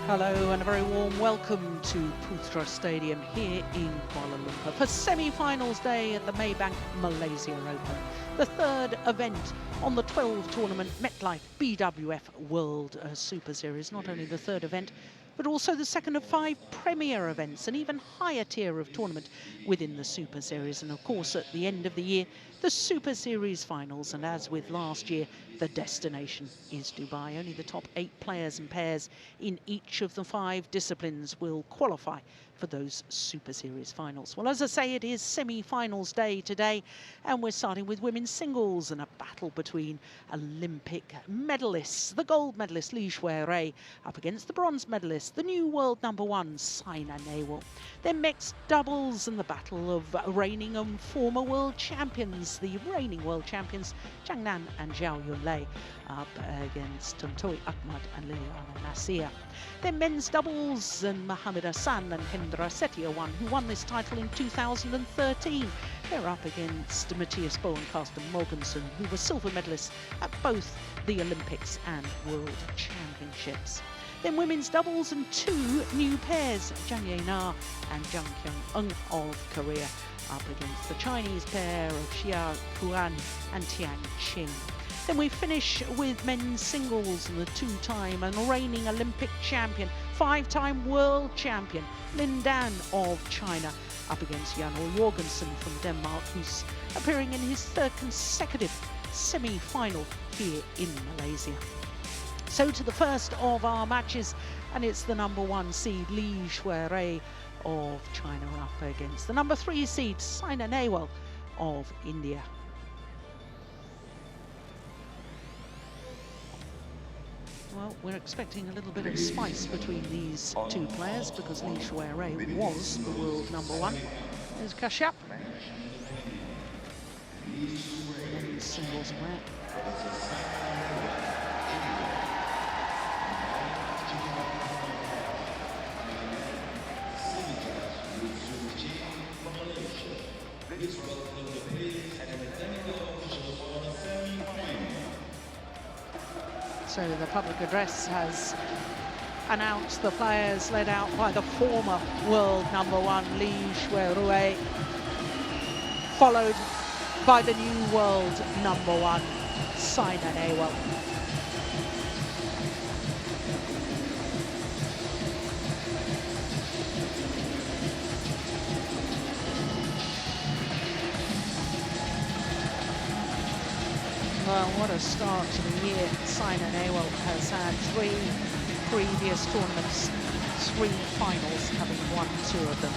Hello and a very warm welcome to Putra Stadium here in Kuala Lumpur for semi-finals day at the Maybank Malaysia Open, the third event on the 12 tournament MetLife BWF World Super Series. Not only the third event, but also the second of 5 premier events, an even higher tier of tournament within the Super Series. And of course, at the end of the year, the Super Series finals. And as with last year, the destination is Dubai. Only the top 8 players and pairs in each of the 5 disciplines will qualify for those Super Series finals. Well, as I say, it is semi-finals day today, and we're starting with women's singles and a battle between Olympic medalists. The gold medalist Li Xuerui up against the bronze medalist, the new world #1 Saina Nehwal. Then mixed doubles and the battle of reigning and former world champions, the reigning world champions Zhang Nan and Zhao Yunlei up against Tontowi Ahmad and Liliana Nasir. Then men's doubles, and Mohamed Hassan and Hendra Setiawan, who won this title in 2013. They're up against Matthias Bo and Carsten Mogensen, who were silver medalists at both the Olympics and World Championships. Then women's doubles and 2 new pairs, Zhang Yena and Jung Kyung-eun of Korea up against the Chinese pair of Xia Kuan and Tian Qing. Then we finish with men's singles and the 2-time and reigning Olympic champion, 5-time world champion Lin Dan of China up against Jan Jorgensen from Denmark, who's appearing in his 3rd consecutive semi-final here in Malaysia. So to the first of our matches, and it's the #1 seed Li Xuerui of China up against the #3 seed Saina Nehwal of India. Well, we're expecting a little bit of spice between these 2 players because Li Xuerui was the world #1. There's Kashyap. Women's singles player. So the public address has announced the players led out by the former world #1 Li Xuerui, followed by the new world #1 Saina Nehwal. Well, what a start to the year. Saina Nehwal has had 3 previous tournaments, 3 finals, having won 2 of them.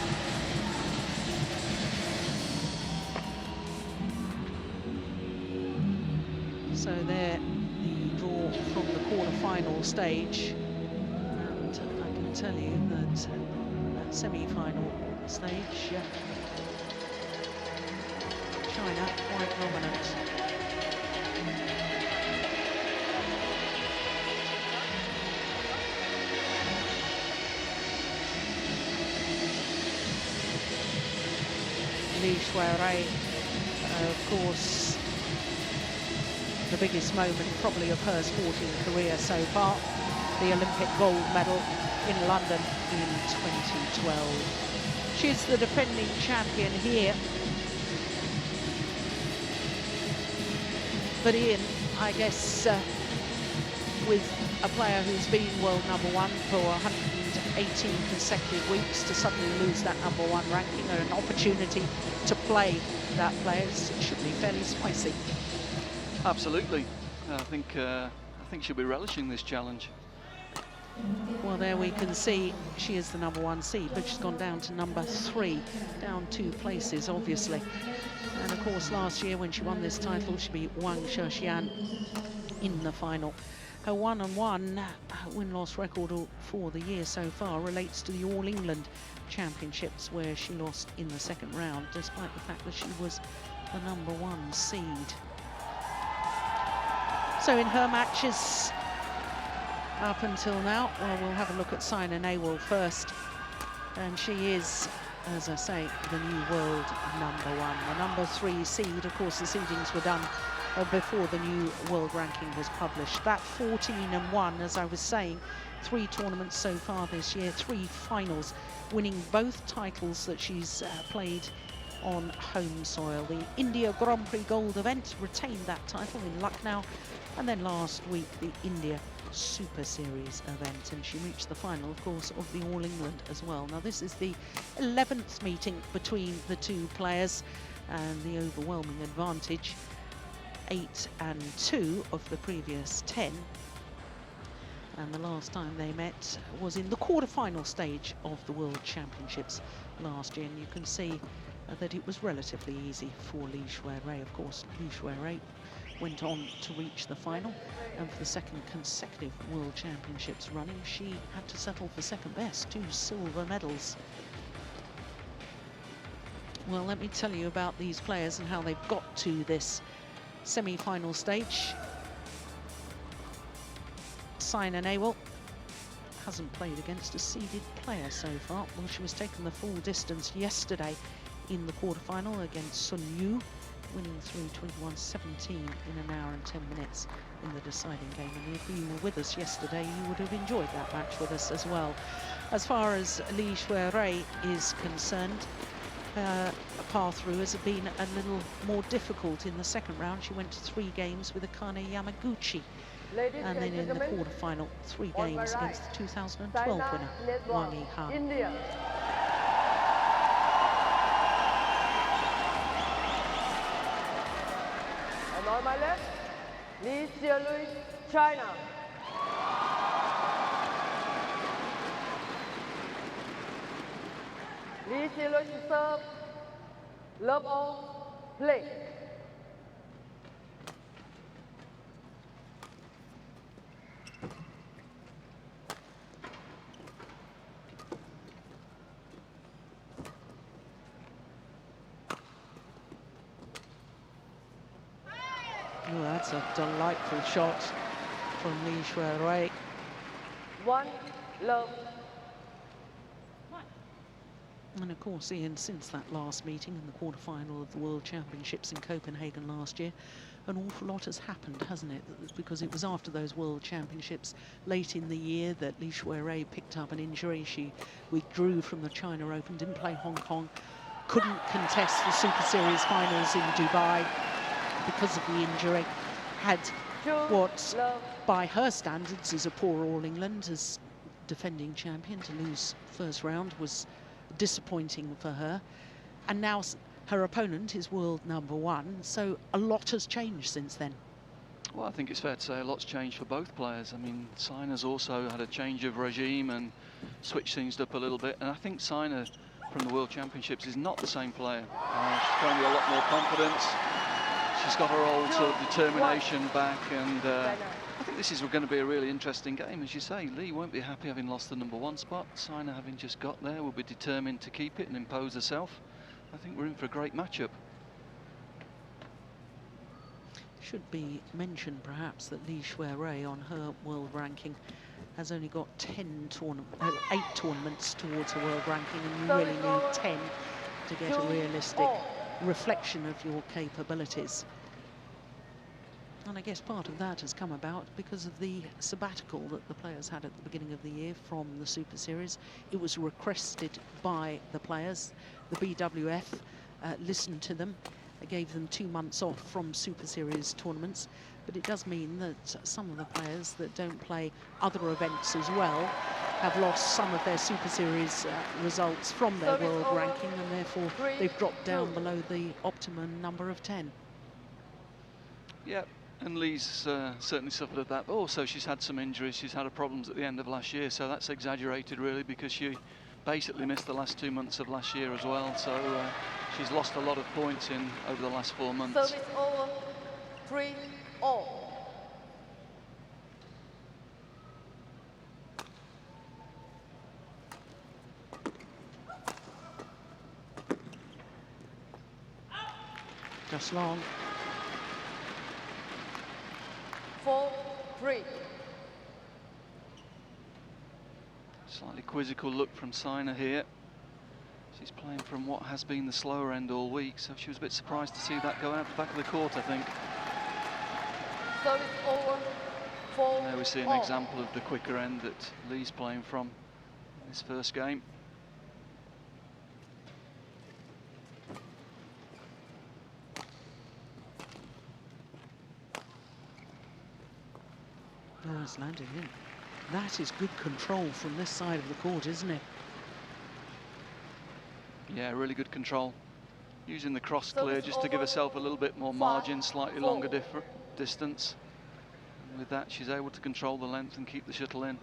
So there, the draw from the quarter-final stage. And I can tell you that that semi-final stage, China quite dominant. Li Xuerui, of course, the biggest moment probably of her sporting career so far, the Olympic gold medal in London in 2012. She's the defending champion here. But Ian, I guess with a player who's been world #1 for 118 consecutive weeks, to suddenly lose that #1 ranking or an opportunity to play that player, it should be fairly spicy. Absolutely. I think she'll be relishing this challenge. Well, there we can see she is the #1 seed, but she's gone down to #3, down 2 places, obviously. And of course, last year when she won this title, she beat Wang Shexian in the final. Her 1-1 win-loss record for the year so far relates to the All England Championships, where she lost in the 2nd round, despite the fact that she was the #1 seed. So in her matches up until now, well, we'll have a look at Saina Nehwal first. And she is, as I say, the new world #1. The #3 seed, of course, the seedings were done before the new world ranking was published. That 14-1, as I was saying, 3 tournaments so far this year, 3 finals, winning both titles that she's played on home soil. The India Grand Prix Gold event retained that title in Lucknow, and then last week the India Super Series event, and she reached the final, of course, of the All England as well. Now this is the 11th meeting between the two players, and the overwhelming advantage, 8-2 of the previous 10. And the last time they met was in the quarter-final stage of the World Championships last year, and you can see that it was relatively easy for Li Xuerui. Of course, Li Xuerui went on to reach the final, and for the second consecutive World Championships running, she had to settle for second best, 2 silver medals. Well, let me tell you about these players and how they've got to this semi-final stage. Saina Nehwal hasn't played against a seeded player so far. Well, she was taking the full distance yesterday in the quarterfinal against Xuerui, winning through 21-17 in an hour and 10 minutes in the deciding game. And if you were with us yesterday, you would have enjoyed that match with us as well. As far as Li Xuerui is concerned, path through has been a little more difficult in the second round. She went to 3 games with Akane Yamaguchi. And then in the quarterfinal, 3 games against the 2012 winner, Wang Yihan. India. And on my left, Li Xuerui, China. Li Xuerui to serve. Love all, play. Oh, that's a delightful shot from Li Xuerui. 1 love. And of course, Ian, since that last meeting in the quarterfinal of the World Championships in Copenhagen last year, an awful lot has happened, hasn't it? Because it was after those World Championships late in the year that Li Xuerui picked up an injury. She withdrew from the China Open, didn't play Hong Kong, couldn't contest the Super Series finals in Dubai because of the injury. Had what, by her standards, is a poor All England as defending champion. To lose first round was disappointing for her, and now her opponent is world #1, so a lot has changed since then. Well, I think it's fair to say a lot's changed for both players. I mean, Saina's also had a change of regime and switched things up a little bit, and I think Saina from the World Championships is not the same player. She's showing me a lot more confidence. She's got her old sort of determination back, and I think this is going to be a really interesting game. As you say, Li won't be happy having lost the #1 spot. Saina, having just got there, will be determined to keep it and impose herself. I think we're in for a great matchup. Should be mentioned perhaps that Li Xuerui on her world ranking has only got 8 tournaments towards her world ranking, and you really need 10 to get a realistic reflection of your capabilities. And I guess part of that has come about because of the sabbatical that the players had at the beginning of the year from the Super Series. It was requested by the players. The BWF listened to them, gave them 2 months off from Super Series tournaments. But it does mean that some of the players that don't play other events as well have lost some of their Super Series results from their world ranking, and therefore they've dropped down below the optimum number of 10. Yeah, and Li's certainly suffered that, but also she's had some injuries. She's had her problems at the end of last year, so that's exaggerated really, because she basically missed the last 2 months of last year as well, so she's lost a lot of points over the last 4 months. Service over, 3-all. Just long. 4-3. Slightly quizzical look from Saina here. She's playing from what has been the slower end all week, so she was a bit surprised to see that go out the back of the court, I think. Service over, 4 There we see an all. example of the quicker end that Lee's playing from in this first game. Oh, it's landed in. That is good control from this side of the court, isn't it? Yeah, really good control. Using the cross So clear it's just to give over. herself a little bit more 5, margin, slightly 4. longer distance. And with that, she's able to control the length and keep the shuttle in.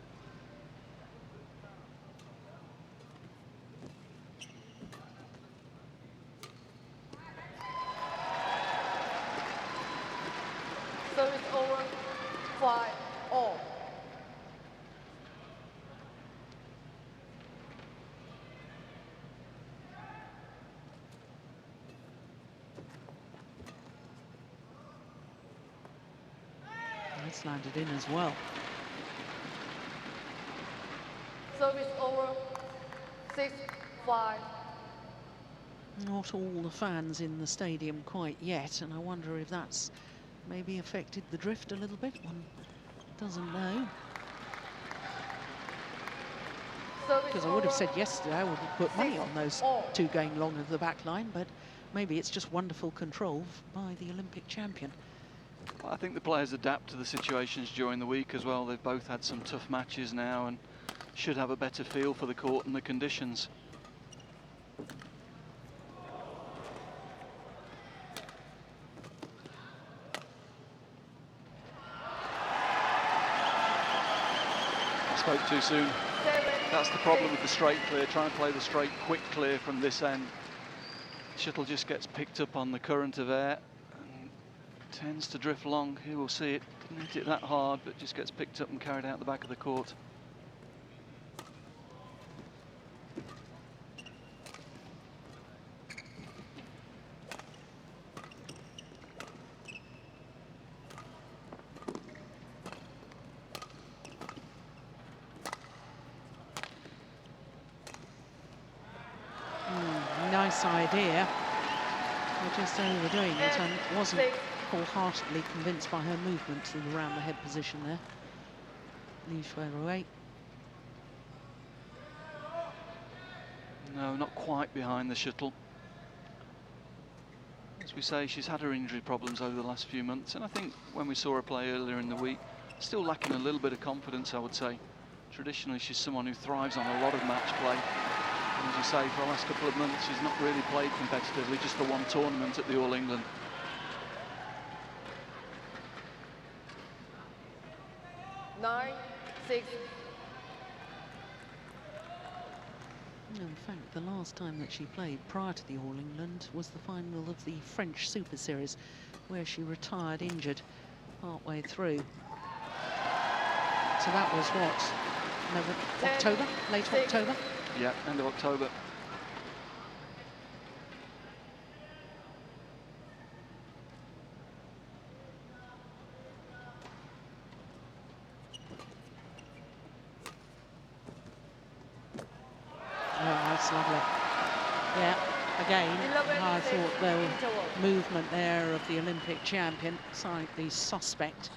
So it's over. 5 all. It's landed in as well. Service over. 6, 5. Not all the fans in the stadium quite yet, and I wonder if that's maybe affected the drift a little bit. One doesn't know. Because I would have said yesterday I would have put money on those two going long of the back line, but maybe it's just wonderful control by the Olympic champion. Well, I think the players adapt to the situations during the week as well. They've both had some tough matches now and should have a better feel for the court and the conditions. I spoke too soon. That's the problem with the straight clear. Try and play the straight quick clear from this end. Shuttle just gets picked up on the current of air and tends to drift long. Here we'll see it. Didn't hit it that hard, but just gets picked up and carried out the back of the court. Nice idea. They're just overdoing it and wasn't wholeheartedly convinced by her movement to the round the head position there. Xuerui. No, not quite behind the shuttle. As we say, she's had her injury problems over the last few months, and I think when we saw her play earlier in the week, still lacking a little bit of confidence, I would say. Traditionally, she's someone who thrives on a lot of match play. And as you say, for the last couple of months, she's not really played competitively, just the one tournament at the All England. Nine, 6. In fact, the last time that she played prior to the All England was the final of the French Super Series, where she retired injured partway through. So that was what? October? Late October? Yeah, end of October. Oh, that's lovely. Yeah, again, I thought there was movement there of the Olympic champion, slightly suspect.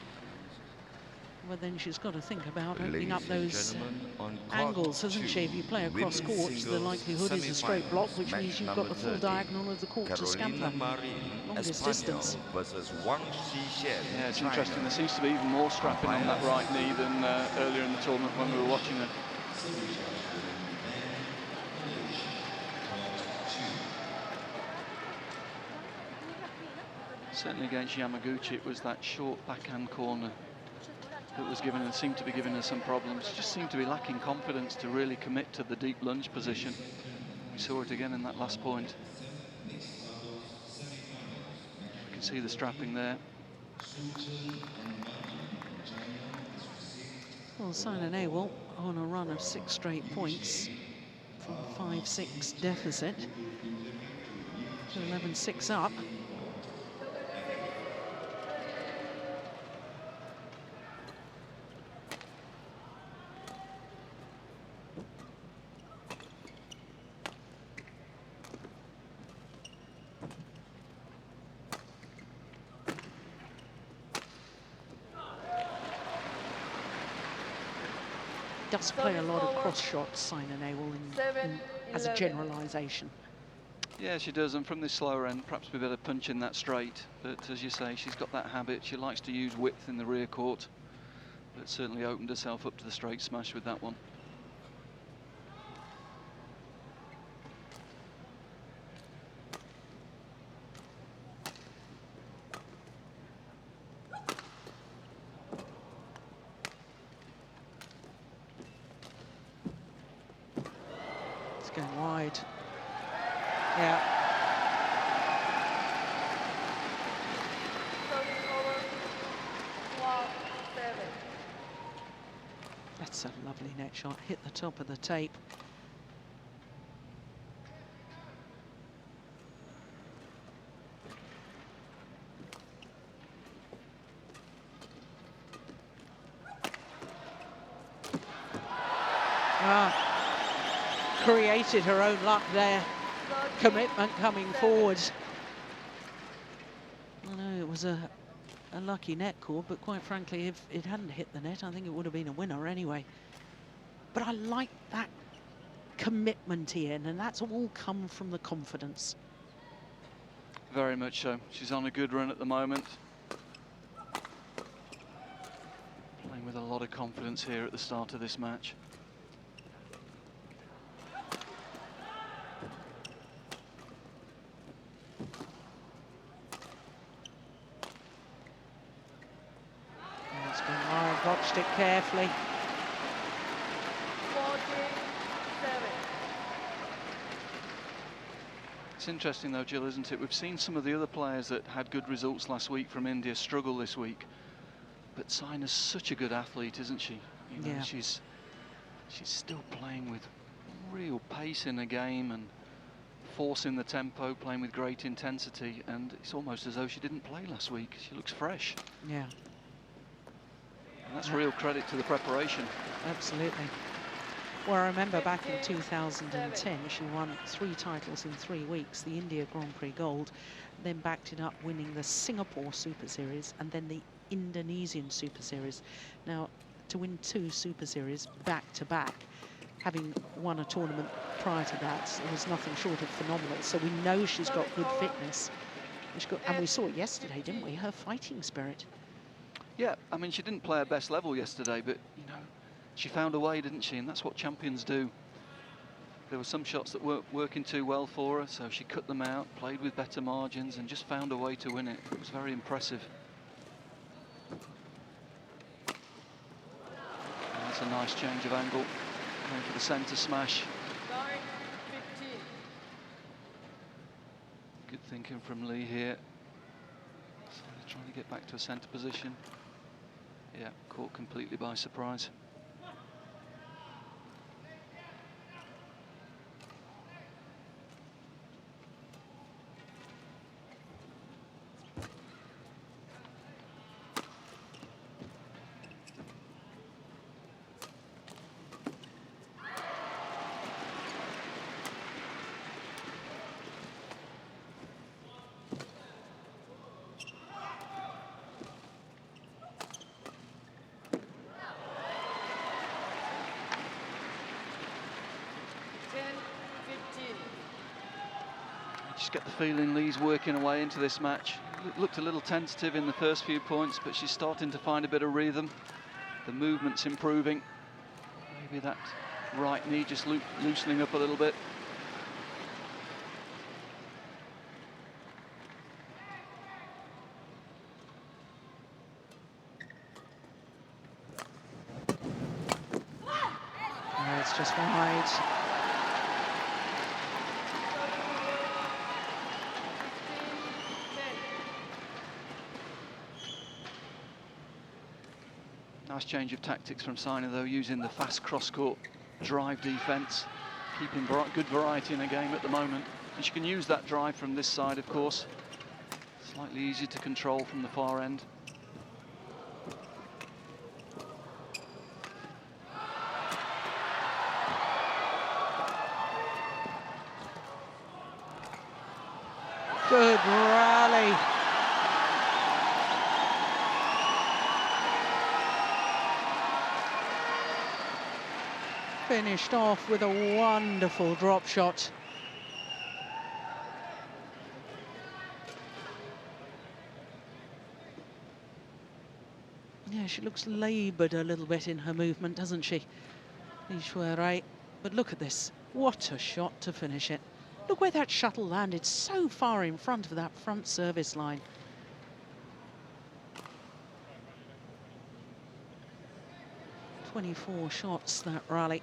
But then she's got to think about opening up those angles, hasn't she? If you play across courts, the likelihood is a straight block, which means you've got the full diagonal of the court to scamper. Longest distance. Yeah, it's interesting. There seems to be even more strapping on that right knee than earlier in the tournament when we were watching her. Certainly against Yamaguchi, it was that short backhand corner that was giving her, seemed to be giving her some problems. She just seemed to be lacking confidence to really commit to the deep lunge position. We saw it again in that last point. You can see the strapping there. Well, Saina Nehwal on a run of 6 straight points from 5-6 deficit to 11-6 up. does play a lot of cross shots, Saina Nehwal, as a generalisation. Yeah, she does, and from this slower end, perhaps we better punch in that straight. But as you say, she's got that habit. She likes to use width in the rear court, but certainly opened herself up to the straight smash with that one. It's going wide. Yeah. That's a lovely net shot. Hit the top of the tape. Created her own luck there. Commitment coming forward. I know it was a lucky net call, but quite frankly, if it hadn't hit the net, I think it would have been a winner anyway. But I like that commitment, Ian, and that's all come from the confidence. Very much so. She's on a good run at the moment. Playing with a lot of confidence here at the start of this match. Watched it carefully. 47. It's interesting though, Jill, isn't it? We've seen some of the other players that had good results last week from India struggle this week. But Saina's such a good athlete, isn't she? You know, yeah. She's still playing with real pace in the game and forcing the tempo, playing with great intensity, and it's almost as though she didn't play last week. She looks fresh. Yeah. And that's real credit to the preparation. Absolutely. Well, I remember back in 2010, she won 3 titles in 3 weeks, the India Grand Prix Gold, then backed it up winning the Singapore Super Series and then the Indonesian Super Series. Now, to win 2 Super Series back-to-back, having won a tournament prior to that, it was nothing short of phenomenal. So we know she's got good fitness. And we saw it yesterday, didn't we? Her fighting spirit. Yeah, I mean, she didn't play her best level yesterday, but, you know, she found a way, didn't she? And that's what champions do. There were some shots that weren't working too well for her, so she cut them out, played with better margins, and just found a way to win it. It was very impressive. And that's a nice change of angle. Going for the centre smash. 9-15. Good thinking from Lee here. So they're trying to get back to a centre position. Yeah, caught completely by surprise. Just get the feeling Lee's working away into this match. Looked a little tentative in the first few points, but she's starting to find a bit of rhythm. The movement's improving. Maybe that right knee just loosening up a little bit. Oh, it's just wide. Nice change of tactics from Saina, though, using the fast cross-court drive defence, keeping good variety in the game at the moment. And she can use that drive from this side, of course. Slightly easier to control from the far end. Good rally. Finished off with a wonderful drop shot. Yeah, she looks laboured a little bit in her movement, doesn't she, Xuerui? But look at this. What a shot to finish it. Look where that shuttle landed, so far in front of that front service line. "24 shots, that rally.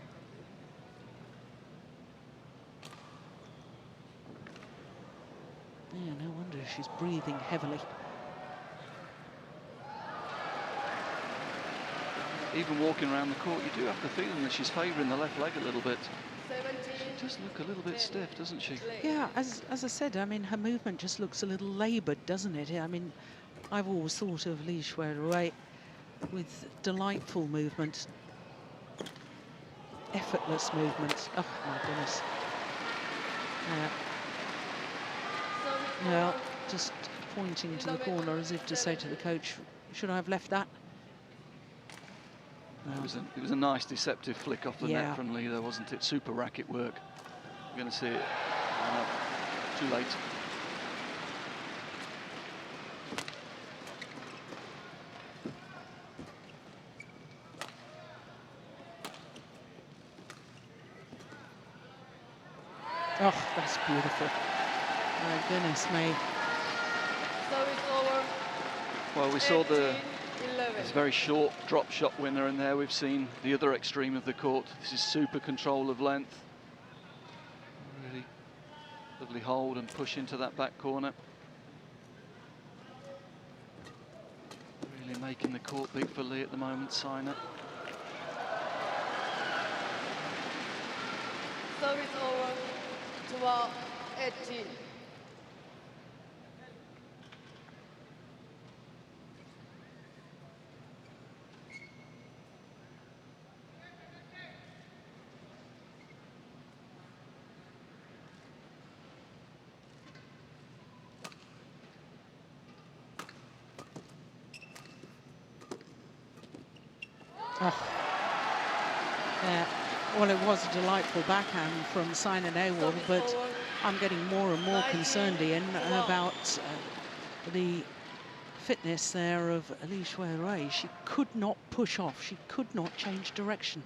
Yeah, no wonder she's breathing heavily. Even walking around the court, you do have the feeling that she's favouring the left leg a little bit. She does look a little bit stiff, doesn't she? Yeah, as I said, I mean, her movement just looks a little laboured, doesn't it? I mean, I've always thought of Xuerui with delightful movement, effortless movement. Oh, my goodness. Yeah. Well, just pointing to the corner as if to say to the coach, should I have left that? No. It was a nice deceptive flick off the net from Lee, though, wasn't it? Super racket work. We're going to see it. Too late. Oh, that's beautiful. My goodness me. Service over. Well, we saw 18-11. this very short drop shot winner in there. We've seen the other extreme of the court. This is super control of length. Really lovely hold and push into that back corner. Really making the court big for Lee at the moment, Saina. Service over. 12-18. Oh. Yeah. Well, it was a delightful backhand from Saina Nehwal, but I'm getting more and more concerned, Ian, about the fitness there of Xuerui. She could not push off. She could not change direction.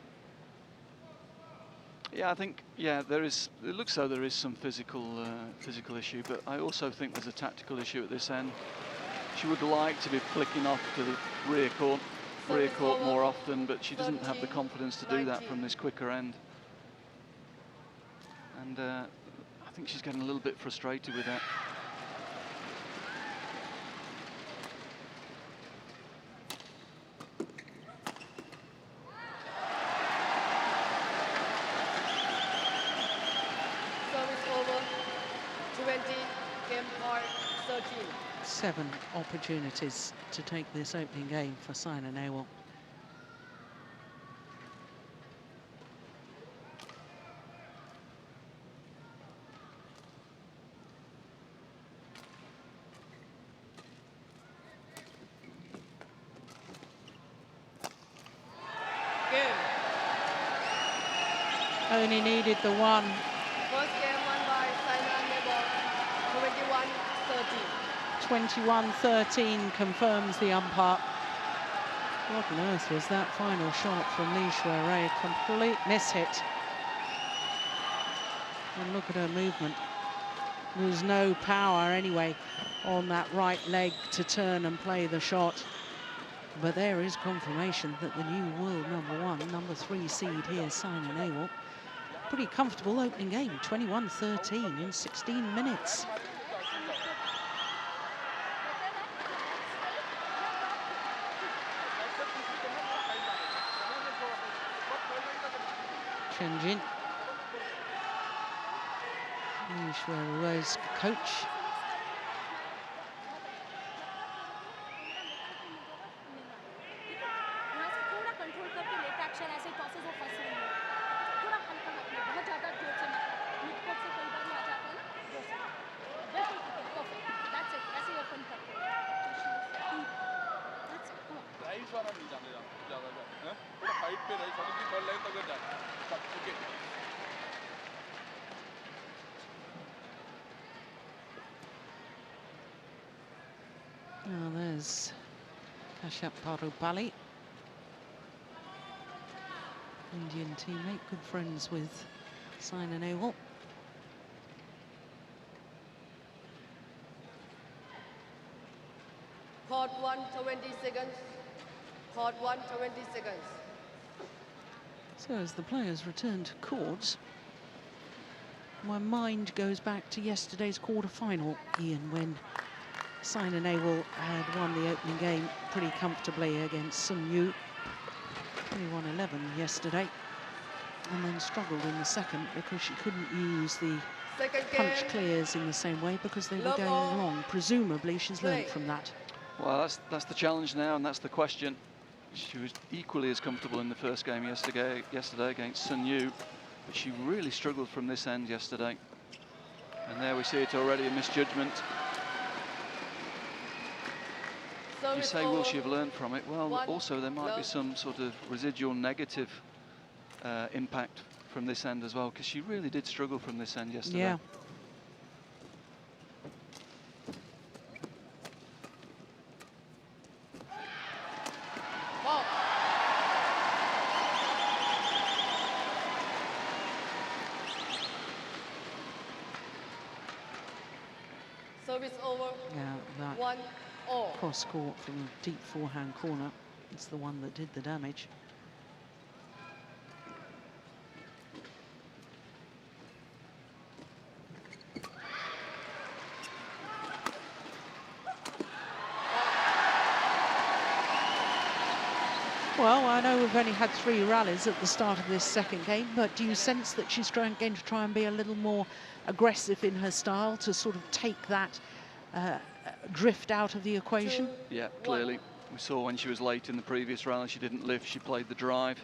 Yeah, I think, yeah, there is. It looks though there is some physical issue, but I also think there's a tactical issue at this end. She would like to be flicking off to the rear court more often, but she doesn't have the confidence to do that from this quicker end. And I think she's getting a little bit frustrated with that. Service over. 20. Game part 13. 7 opportunities to take this opening game for Saina Nehwal. Game. Only needed the one. First game won by Saina Nehwal. 21-13. 21-13 confirms the umpire. What on earth was that final shot from Xuerui? A complete mishit. And look at her movement. There's no power anyway on that right leg to turn and play the shot. But there is confirmation that the new world number 3 seed here, Saina Nehwal, pretty comfortable opening game, 21-13 in 16 minutes. Chenjin, Xuerui's coach. Now there's Kashyap Parupalli, Indian teammate, good friends with Saina Nehwal. Court 1, 20 seconds. Court 1, 20 seconds. So as the players return to court, my mind goes back to yesterday's quarter-final, Ian, when Saina Nehwal had won the opening game pretty comfortably against Xuerui, 21-11 yesterday, and then struggled in the second because she couldn't use the punch clears in the same way because they were going wrong. Presumably she's learned from that. Well, that's the challenge now, and that's the question. She was equally as comfortable in the first game yesterday against Xuerui, but she really struggled from this end yesterday. And there we see it already, a misjudgment. You say, will she have learned from it? Well, also there might be some sort of residual negative impact from this end as well, because she really did struggle from this end yesterday. Yeah. Service over. Yeah, that 1-all. cross court from a deep forehand corner. It's the one that did the damage. Well, I know we've only had 3 rallies at the start of this second game, but do you sense that she's going to try and be a little more aggressive in her style to sort of take that drift out of the equation? Yeah, clearly. We saw when she was late in the previous rally, she didn't lift, she played the drive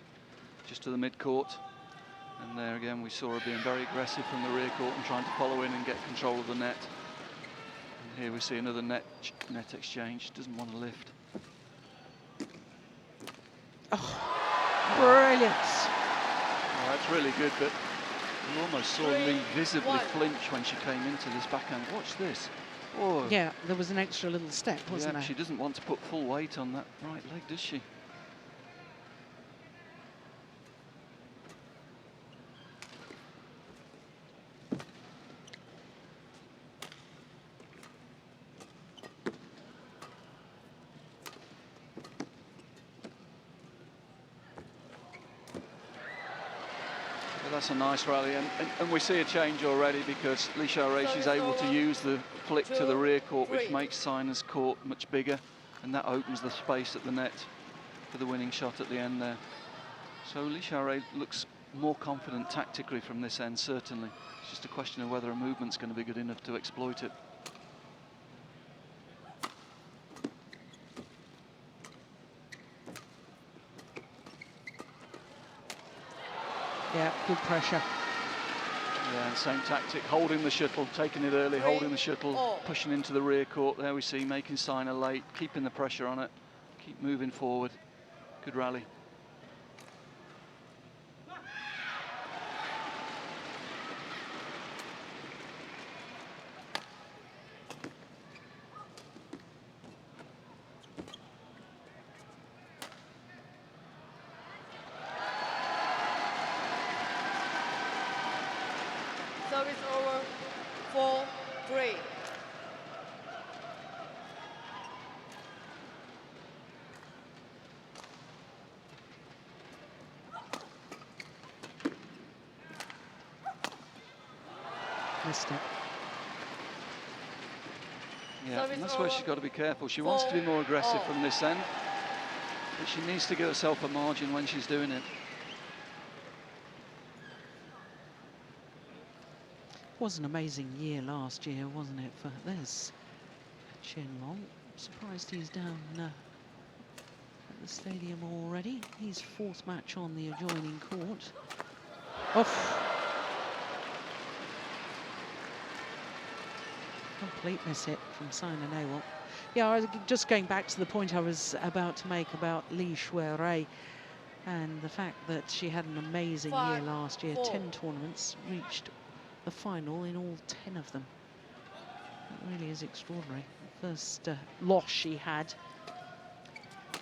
just to the mid-court. And there again, we saw her being very aggressive from the rear court and trying to follow in and get control of the net. And here we see another net exchange, doesn't want to lift. Oh, brilliant. Oh, that's really good, but you almost saw Lee visibly flinch when she came into this backhand. Watch this. Oh. Yeah, there was an extra little step, wasn't there? She doesn't want to put full weight on that right leg, does she? That's a nice rally, and we see a change already because Xuerui, she's able to use the flick to the rear court, which makes Saina's court much bigger, and that opens the space at the net for the winning shot at the end there. So Xuerui looks more confident tactically from this end, certainly. It's just a question of whether a movement's going to be good enough to exploit it. Yeah, good pressure. Yeah, and same tactic, holding the shuttle, taking it early, holding the shuttle, pushing into the rear court. There we see, making Saina late, keeping the pressure on it, keep moving forward. Good rally. Service over 4-3. Missed it. Yeah, and that's where she's got to be careful. She wants to be more aggressive from this end, but she needs to give herself a margin when she's doing it. Was an amazing year last year, wasn't it? For there's Chen Long. Surprised he's down at the stadium already. His 4th match on the adjoining court. Off. Complete miss hit from Saina Nehwal. Yeah, I was just going back to the point I was about to make about Xuerui. And the fact that she had an amazing year last year, 10 tournaments, reached the final in all 10 of them. It really is extraordinary. The first loss she had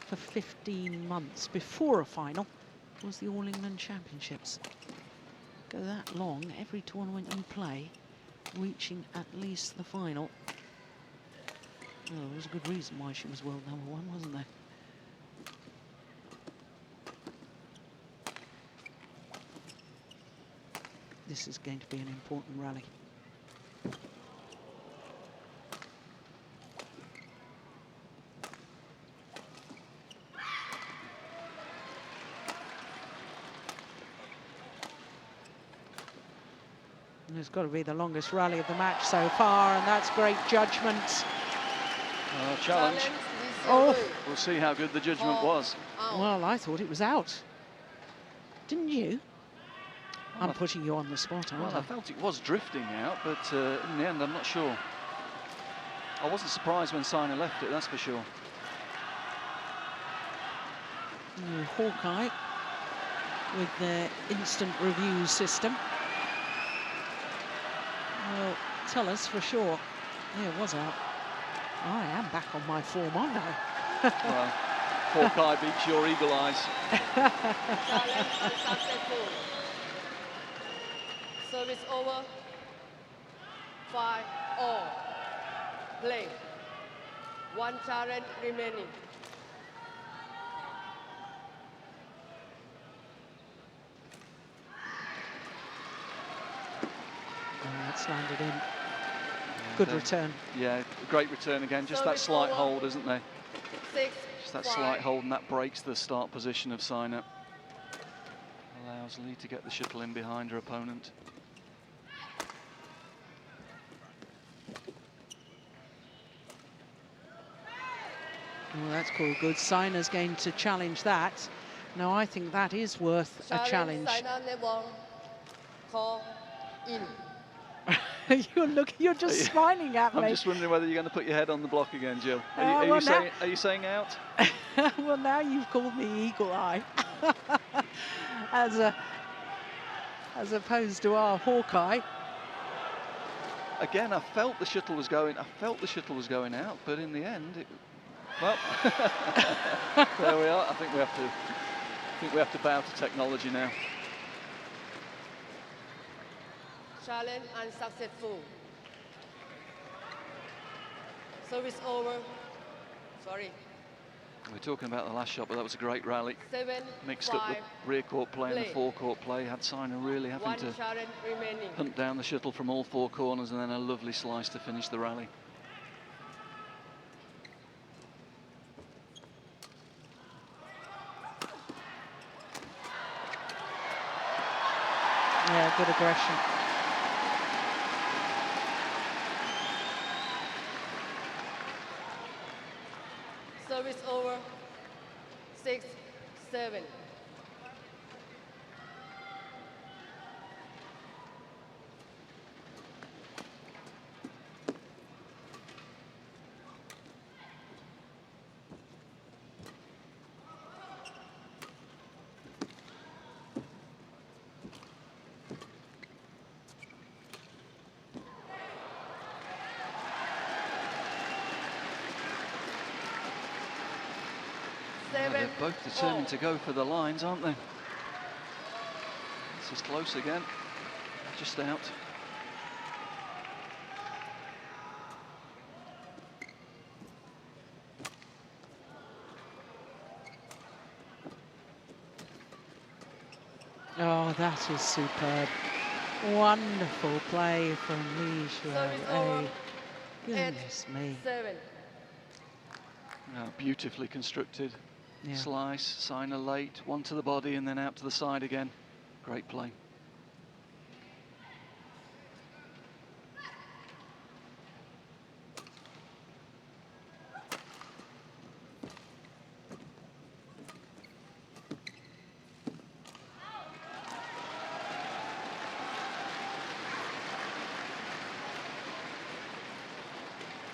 for 15 months before a final was the All England Championships. Go that long, every tournament you play, reaching at least the final. Well, there was a good reason why she was world #1, wasn't there? This is going to be an important rally. And it's got to be the longest rally of the match so far, and that's great judgment. Challenge. Oh, We'll see how good the judgment was. well, I thought it was out. Didn't you? I'm putting you on the spot, aren't Well, I felt it was drifting out, but in the end, I'm not sure. I wasn't surprised when Saina left it, that's for sure. Hawkeye with their instant review system will tell us for sure. Yeah, it was out. I am back on my form, aren't I? Well, Hawkeye beats your eagle eyes. Challenge unsuccessful. Service over. 5-all. Play. 1 challenge remaining. That's landed in. Good return. Yeah, great return again. Just that slight hold, isn't there? 6. Just that slight hold, and that breaks the start position of Saina. Allows Lee to get the shuttle in behind her opponent. Well, that's cool. Good. Saina's going to challenge that. Now, I think that is worth a challenge. Saina Nehwal. Call in. You're just smiling at me. I'm just wondering whether you're going to put your head on the block again, Jill. Are you saying out? Well, now you've called me Eagle Eye. as opposed to our Hawkeye. Again, I felt the shuttle was going out, but in the end, well, there we are. I think we have to bow to technology now. Challenge unsuccessful. Service over. Sorry. We're talking about the last shot, but that was a great rally. 7. Mixed up the rear court play and the forecourt play. Had Saina really having 1 to challenge remaining. hunt down the shuttle from all 4 corners, and then a lovely slice to finish the rally. Yeah, good aggression. Service over. 6-7. They're both determined to go for the lines, aren't they? This is close again. Just out. Oh, that is superb. Wonderful play from Lee Xuerui. Goodness me. 7. Beautifully constructed. Yeah. Slice, Saina late, one to the body and then out to the side again. Great play.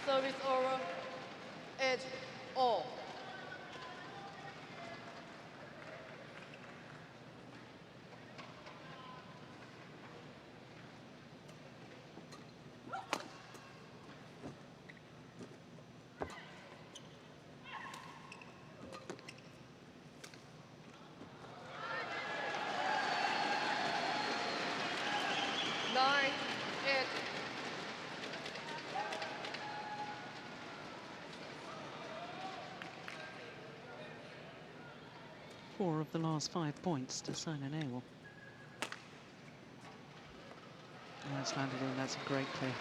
Service over. 8-all. 4 of the last 5 points to Saina Nehwal. Oh, it's landed in. That's a great clear.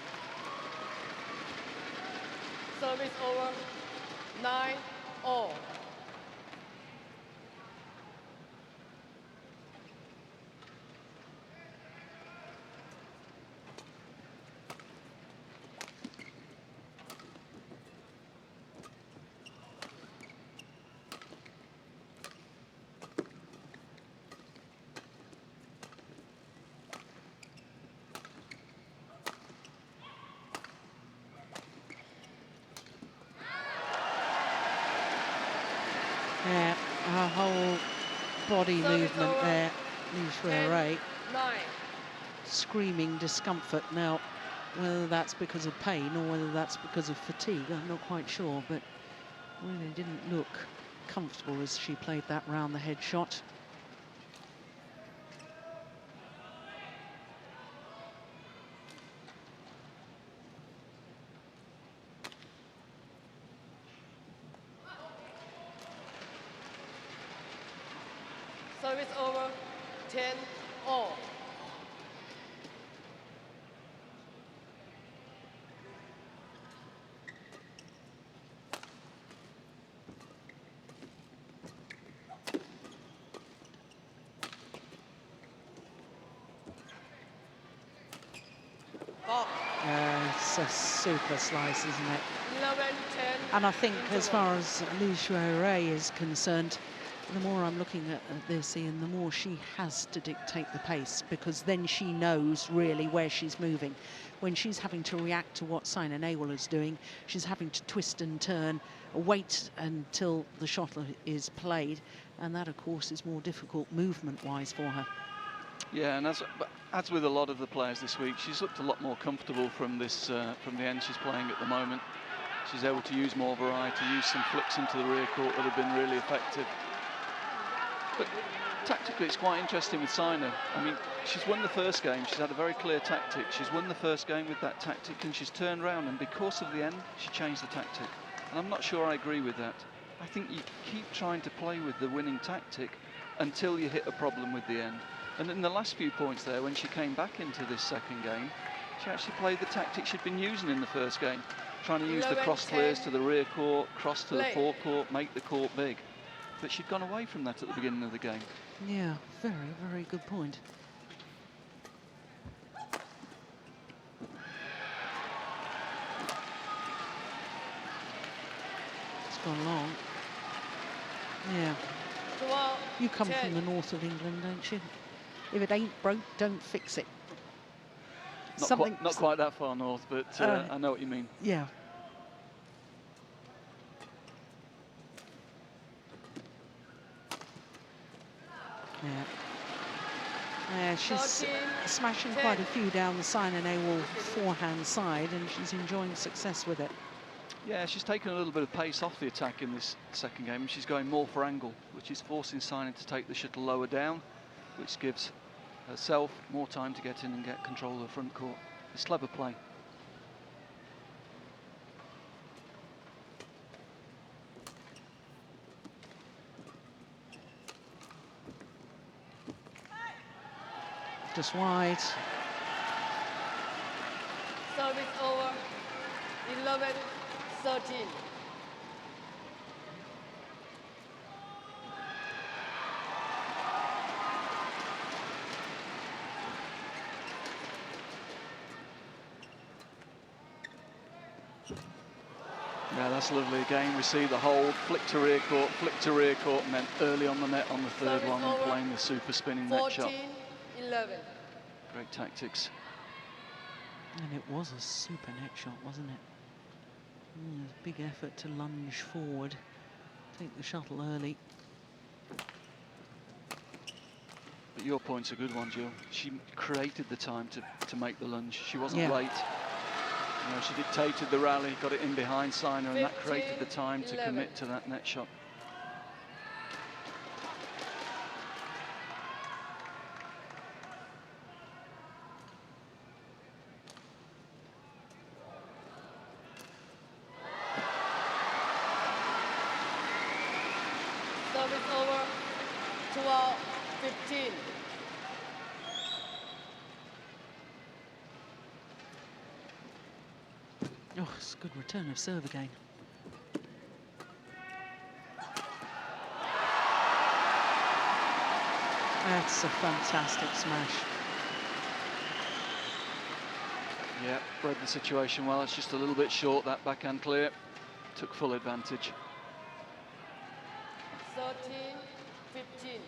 Service over. 9-all. Yeah, her whole body Service movement over. there, Xuerui, 9. screaming discomfort. Now, whether that's because of pain or whether that's because of fatigue, I'm not quite sure, but really didn't look comfortable as she played that round the head shot. Service over. 10-all. It's a super slice, isn't it? 11-10. And I think as interval. far as Xuerui is concerned, the more I'm looking at this, Ian, the more she has to dictate the pace, because then she knows really where she's moving. When she's having to react to what Saina Nehwal is doing, she's having to twist and turn, wait until the shot is played, and that, of course, is more difficult movement-wise for her. Yeah, and as with a lot of the players this week, she's looked a lot more comfortable from this from the end she's playing at the moment. She's able to use more variety, use some flicks into the rear court that have been really effective. But tactically, it's quite interesting with Saina. I mean, she's won the first game. She's had a very clear tactic. She's won the first game with that tactic, and she's turned around, and because of the end, she changed the tactic. And I'm not sure I agree with that. I think you keep trying to play with the winning tactic until you hit a problem with the end. And in the last few points there, when she came back into this second game, she actually played the tactic she'd been using in the first game, trying to use the cross clears to the rear court, cross to the forecourt, make the court big. But she'd gone away from that at the beginning of the game. Yeah, very, very good point. It's gone long. Yeah. You come from the north of England, don't you? If it ain't broke, don't fix it. Not quite that far north, but I know what you mean. Yeah. Yeah. Yeah, she's smashing quite a few down the Saina Nehwal forehand side, and she's enjoying success with it. Yeah, she's taken a little bit of pace off the attack in this second game. She's going more for angle, which is forcing Saina to take the shuttle lower down, which gives herself more time to get in and get control of the front court. It's clever play. Just wide. Service over. 11-13. Yeah, that's lovely. Again, we see the hold, flick to rear court, and then early on the net on the third one and playing the super spinning net shot. 14-11. Great tactics. And it was a super net shot, wasn't it? Big effort to lunge forward, take the shuttle early. But your point's a good one, Jill. She created the time to make the lunge. She wasn't late. You know, she dictated the rally, got it in behind Saina, and that created the time to commit to that net shot. Service over. 12-15. Oh, it's a good return of serve again. That's a fantastic smash. Yeah, read the situation well. It's just a little bit short, that backhand clear. Took full advantage. 13-15.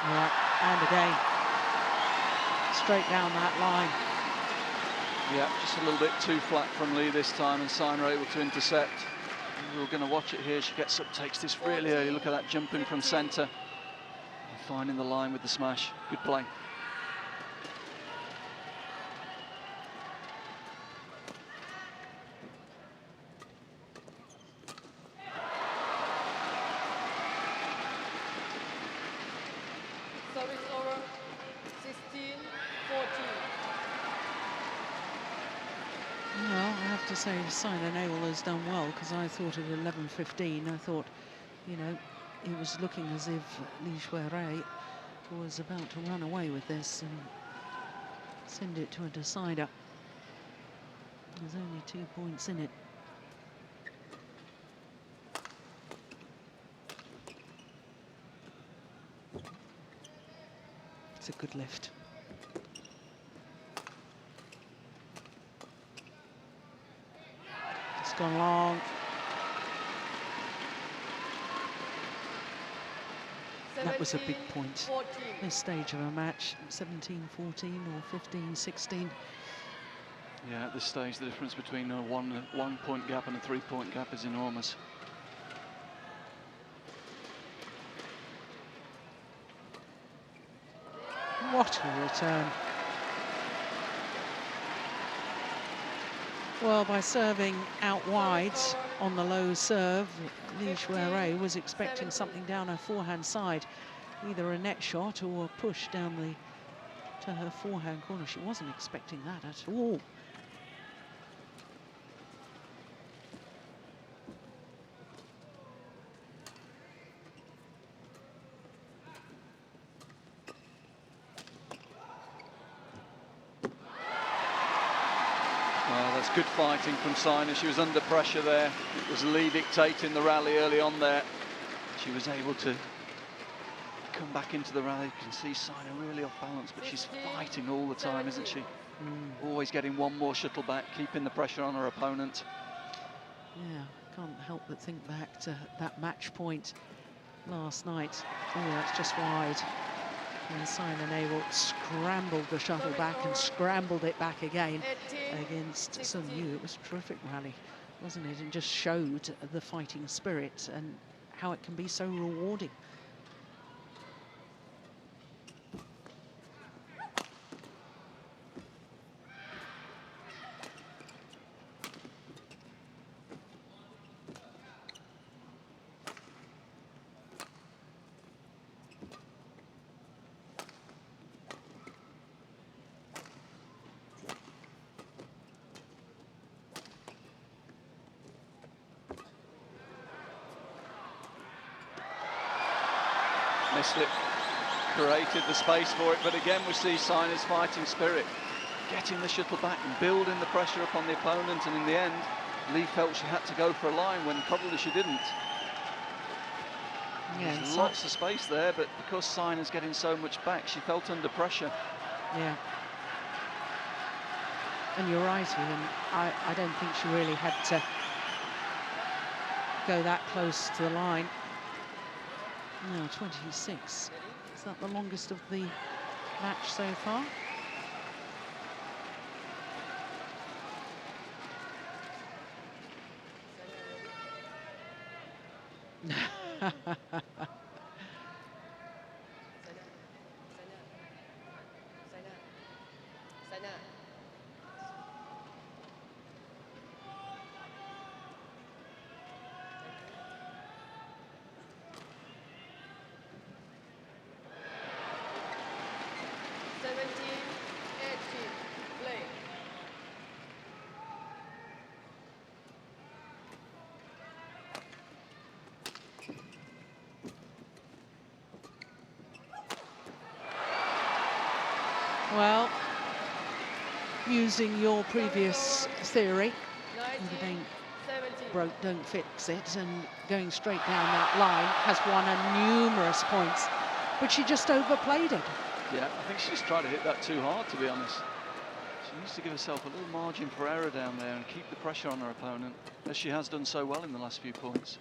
Yeah, and again, straight down that line. Yeah, just a little bit too flat from Lee this time, and Saina able to intercept. We're going to watch it here. She gets up, takes this really early. Look at that, jumping from centre. And finding the line with the smash. Good play. Service over. 16-14. Well, I have to say Saina Nehwal has done well, because I thought at 11:15, I thought, you know, it was looking as if Xuerui was about to run away with this and send it to a decider. There's only 2 points in it. It's a good lift. It's gone long. That was a big point. 14. This stage of a match, 17-14 or 15-16. Yeah, at this stage, the difference between a one point gap and a 3 point gap is enormous. What a return. Well, by serving out wide on the low serve, Xuerui was expecting something down her forehand side, either a net shot or a push down to her forehand corner. She wasn't expecting that at all. That's good fighting from Saina. She was under pressure there. It was Lee dictating the rally early on there. She was able to come back into the rally. You can see Saina really off balance, but she's fighting all the time, isn't she? Always getting one more shuttle back, keeping the pressure on her opponent. Yeah, can't help but think back to that match point last night. Oh, that's just wide. And Saina Nehwal scrambled the shuttle back and scrambled it back again against Sun Yu. It was a terrific rally, wasn't it? And just showed the fighting spirit and how it can be so rewarding. Mislip created the space for it, but again we see Saina's fighting spirit, getting the shuttle back and building the pressure upon the opponent, and in the end Lee felt she had to go for a line when probably she didn't. Yeah, there's lots of space there, but because Saina's getting so much back, she felt under pressure. Yeah. And you're right, Ian. I don't think she really had to go that close to the line. No, 26. Is that the longest of the match so far? using your previous theory, if it 19, ain't 17. broke, don't fix it, and going straight down that line, has won her numerous points, but she just overplayed it. Yeah, I think she just tried to hit that too hard, to be honest. She needs to give herself a little margin for error down there and keep the pressure on her opponent, as she has done so well in the last few points.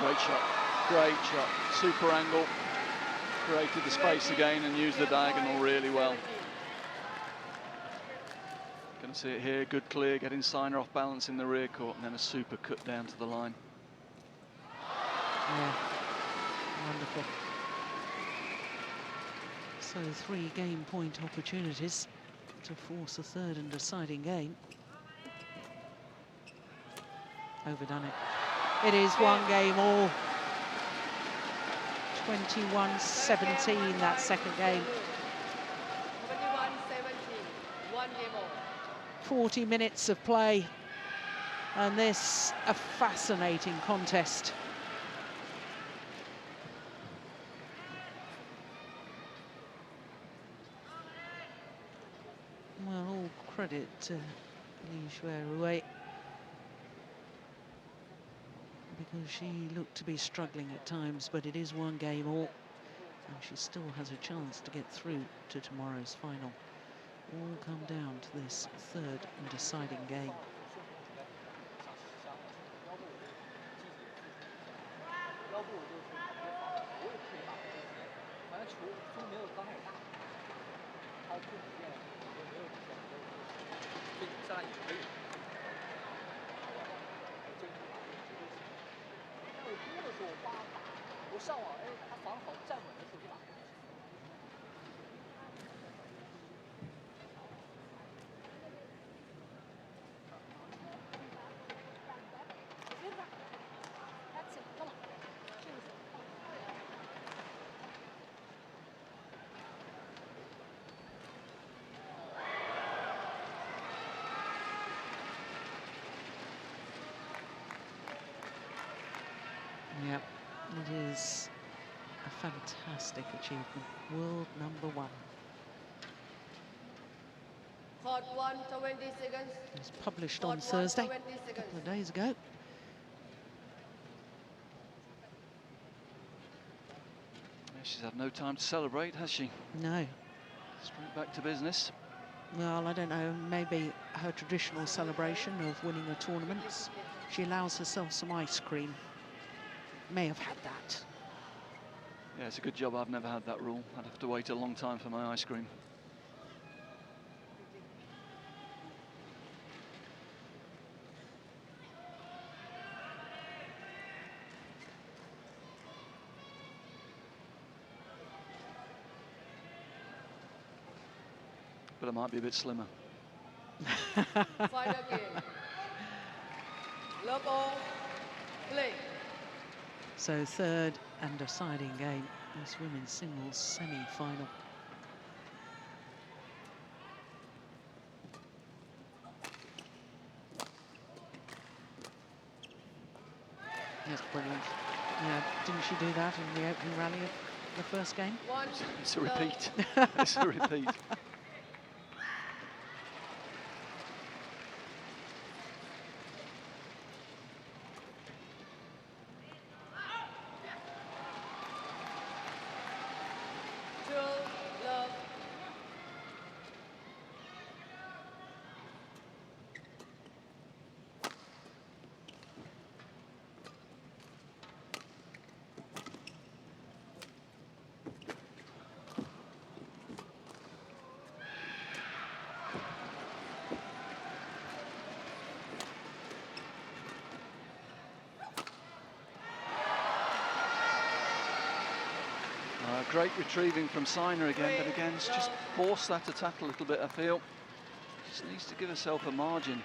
Great shot, great shot. Super angle, created the space again and used the diagonal really well. Going to see it here, good clear, getting Saina off balance in the rear court, and then a super cut down to the line. Yeah, wonderful. So 3 game point opportunities to force a third and deciding game. Overdone it. It is 1 game all. 21-17 that second game. 21-17. 1 game all. 40 minutes of play, and this a fascinating contest. Well, all credit to Xuerui, because she looked to be struggling at times, but it is 1 game all, and she still has a chance to get through to tomorrow's final. All come down to this third and deciding game. Yep, it is a fantastic achievement. World #1. Court 1, 20 seconds. It was published Court on 1, Thursday, 20 a seconds. couple of days ago. She's had no time to celebrate, has she? No. Straight back to business. Well, I don't know, maybe her traditional celebration of winning a tournament, she allows herself some ice cream. May have had that. Yeah, it's a good job I've never had that rule. I'd have to wait a long time for my ice cream. But I might be a bit slimmer. Final game. Love all. Play. So third and deciding game, this women's singles semi-final. That's brilliant. Yeah, didn't she do that in the opening rally of the first game? 1. It's a repeat. It's a repeat. Love. Great retrieving from Saina again, but again, it's just forced that attack a little bit, I feel. Just needs to give herself a margin.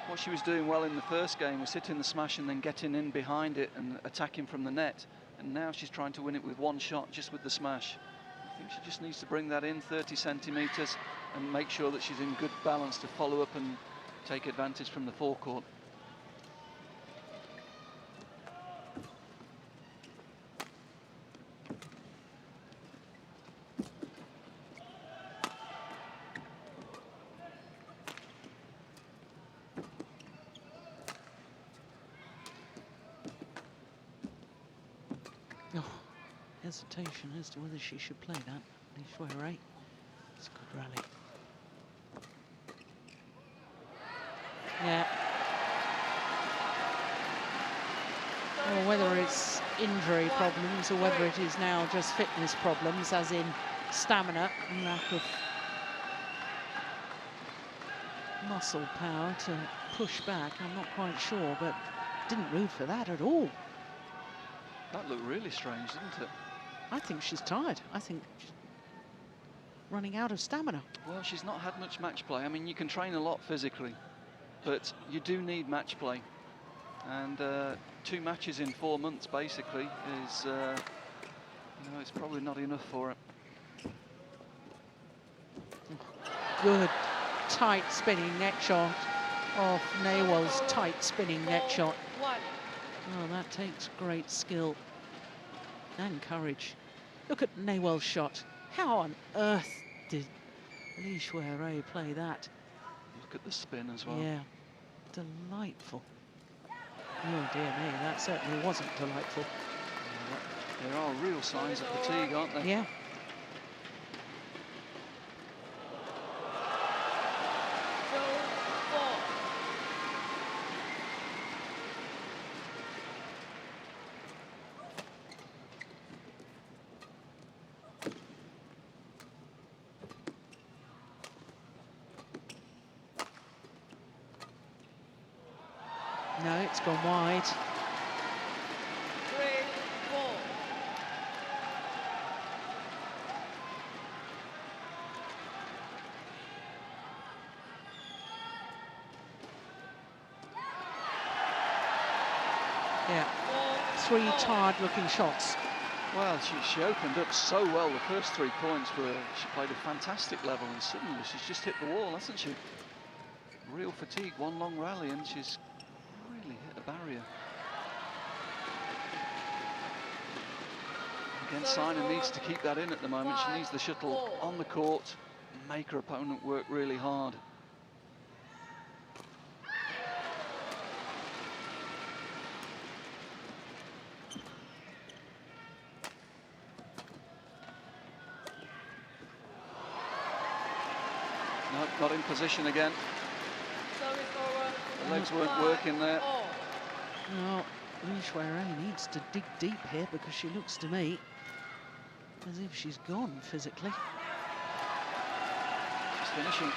What she was doing well in the first game was hitting the smash and then getting in behind it and attacking from the net. And now she's trying to win it with 1 shot, just with the smash. I think she just needs to bring that in 30 centimetres and make sure that she's in good balance to follow up and take advantage from the forecourt. Oh, hesitation as to whether she should play that. Xuerui. It's a good rally. Yeah. Or whether it's injury problems or whether it is now just fitness problems, as in stamina and lack of muscle power to push back. I'm not quite sure, but didn't root for that at all. That looked really strange, didn't it? I think she's tired. I think she's running out of stamina. Well, she's not had much match play. I mean, you can train a lot physically, but you do need match play. And 2 matches in 4 months, basically, is, you know, it's probably not enough for it. Good, tight spinning net shot off Nehwal's tight spinning net shot. Oh, that takes great skill and courage. Look at Nehwal's shot. How on earth did Xuerui play that? Look at the spin as well. Yeah, delightful. Oh dear me, that certainly wasn't delightful. Yeah, there are real signs of fatigue, aren't there? Yeah. No, it's gone wide. 3-4. Yeah, 3 tired-looking shots. Well, she opened up so well. The first 3 points were, she played a fantastic level, and suddenly she's just hit the wall, hasn't she? Real fatigue, 1 long rally, and she's really hit a barrier. Again, Saina needs to keep that in at the moment. She needs the shuttle on the court and make her opponent work really hard. No, not in position again. The legs weren't working there. No, Xuerui needs to dig deep here, because she looks to me as if she's gone physically. She's finishing.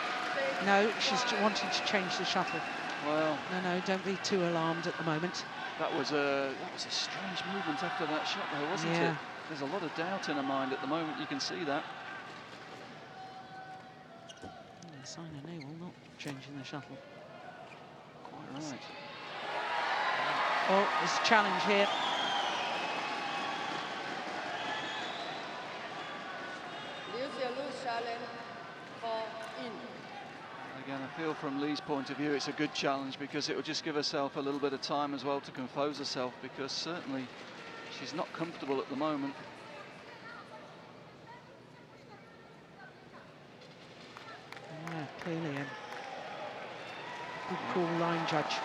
No, she's wanting to change the shuttle. Well, No, don't be too alarmed at the moment. that was a strange movement after that shot, though, wasn't Yeah. it? There's a lot of doubt in her mind at the moment. You can see that. Yeah, Saina Nehwal not changing the shuttle. Quite right. Oh, there's a challenge here. Challenge for in. Again, I feel from Lee's point of view, it's a good challenge, because it will just give herself a little bit of time as well to compose herself, because certainly she's not comfortable at the moment. Yeah, clearly a good call, line judge.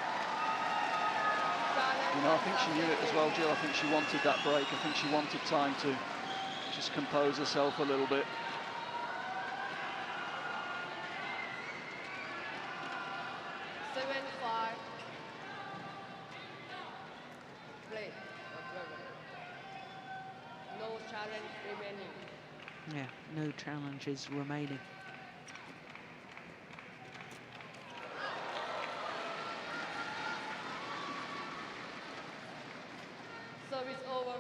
You know, I think she knew it as well, Jill. I think she wanted that break. I think she wanted time to just compose herself a little bit. No challenge remaining. Yeah, no challenges remaining. Service over.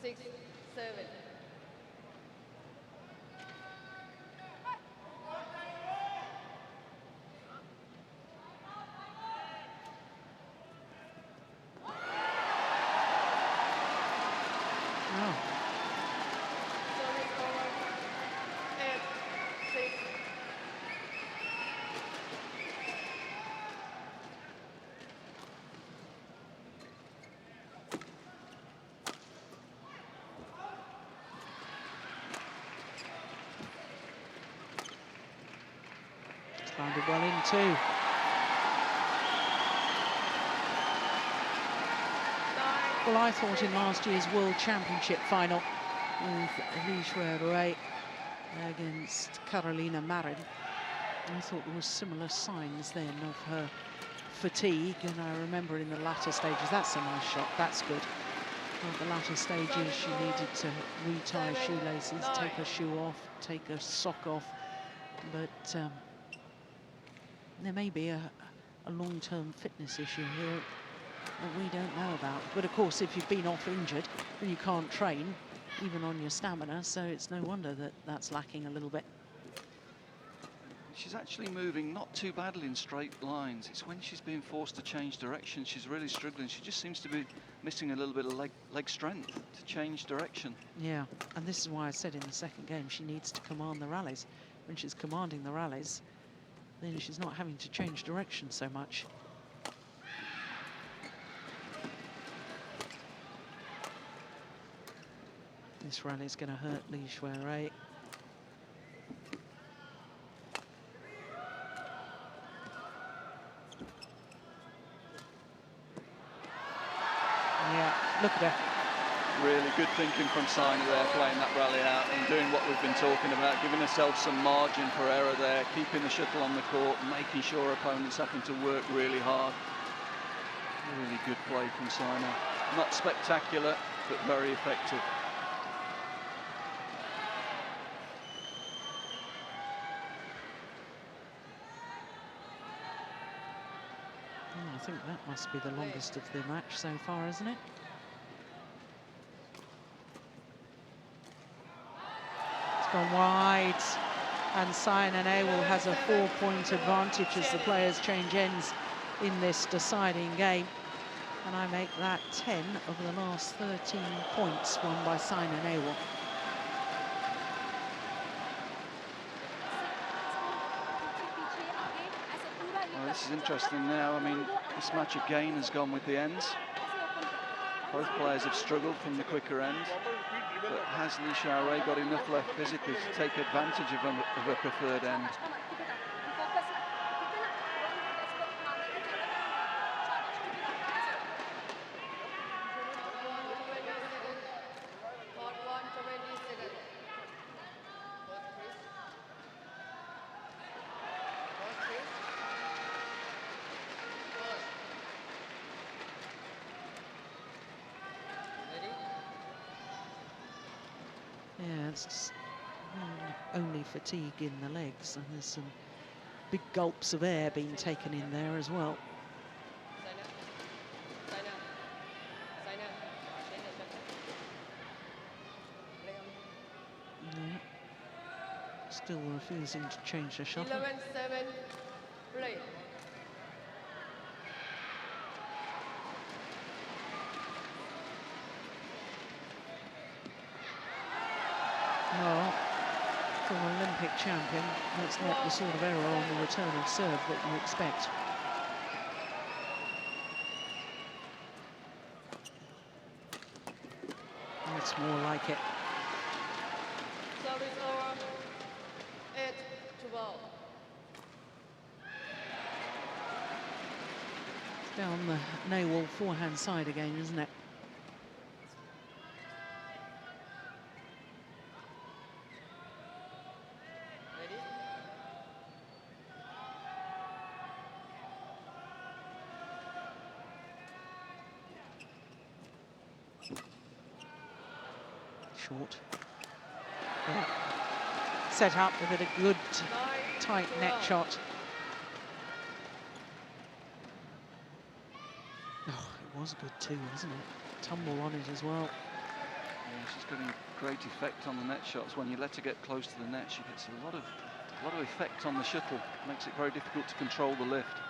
6-7. Oh, Service over. 8-6. it's landed well in too. 9-6. Well, I thought in last year's World Championship final with Xuerui against Carolina Marin, I thought there were similar signs then of her fatigue, and I remember in the latter stages, that's a nice shot, that's good. At the latter stages, she needed to retie her shoelaces, take her shoe off, take her sock off, but there may be a long-term fitness issue here that we don't know about. But of course, if you've been off injured, then you can't train, even on your stamina, so it's no wonder that that's lacking a little bit. She's actually moving not too badly in straight lines. It's when she's being forced to change direction, she's really struggling. She just seems to be missing a little bit of leg strength to change direction. Yeah, and this is why I said in the second game she needs to command the rallies. When she's commanding the rallies, then she's not having to change direction so much. This rally is going to hurt Xuerui. Yeah, look at her. Really good thinking from Saina there, playing that rally out and doing what we've been talking about, giving herself some margin for error there, keeping the shuttle on the court, making sure opponents having to work really hard. Really good play from Saina. Not spectacular, but very effective. I think that must be the longest of the match so far, isn't it? It's gone wide, and Saina Nehwal has a 4-point advantage as the players change ends in this deciding game. And I make that 10 of the last 13 points won by Saina Nehwal. Well, this is interesting now. I mean, this match again has gone with the ends. Both players have struggled from the quicker end, but has Xuerui got enough left physically to take advantage of a preferred end? Yeah, it's only fatigue in the legs, and there's some big gulps of air being taken in there as well. Yeah. Still refusing to change the shuttle. 11-7, play. Well, for an Olympic champion, that's not the sort of error on the return of serve that you expect. That's more like it. Service over. 8-12. It's down the Nehwal forehand side again, isn't it? Short. Yeah. Set up with a good tight net shot. Oh, it was good too, wasn't it? Tumble on it as well. Yeah, she's getting great effect on the net shots. When you let her get close to the net, she gets a lot of effect on the shuttle. Makes it very difficult to control the lift.